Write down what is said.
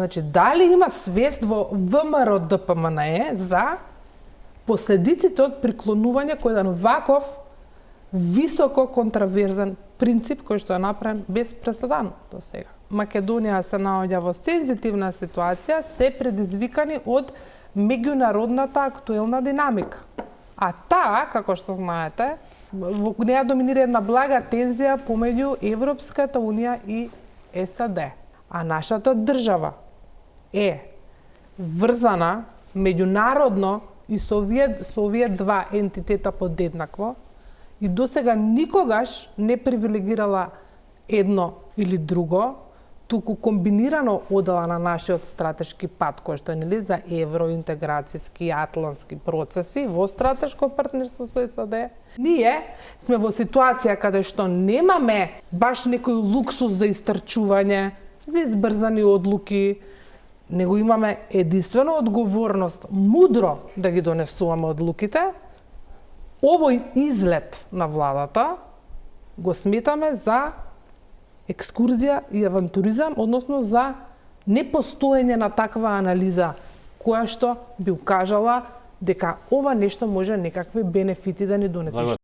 Значи, дали има свест во ВМРО ДПМНЕ за последиците од приклонување кој еден ваков високо контраверзен принцип кој што е направен без преседан до сега. Македонија се наоѓа во сензитивна ситуација, се предизвикани од меѓународната актуелна динамика. А таа, како што знаете, во неја доминира една блага тензија помеѓу Европската унија и САД. А нашата држава е врзана меѓународно и со овие два ентитета подеднакво и досега никогаш не привилегирала едно или друго, туку комбинирано одела на нашиот стратешки пат, кој што е нели за евроинтеграцијски и атлантски процеси во стратешко партнерство со САД. Ние сме во ситуација каде што немаме баш некој луксус за истрчување, за избрзани одлуки, него имаме единствено одговорност мудро да ги донесуваме одлуките. Овој излет на владата го сметаме за екскурзија и авантуризам, односно за непостоење на таква анализа, која што би укажала дека ова нешто може некакви бенефити да ни донесе.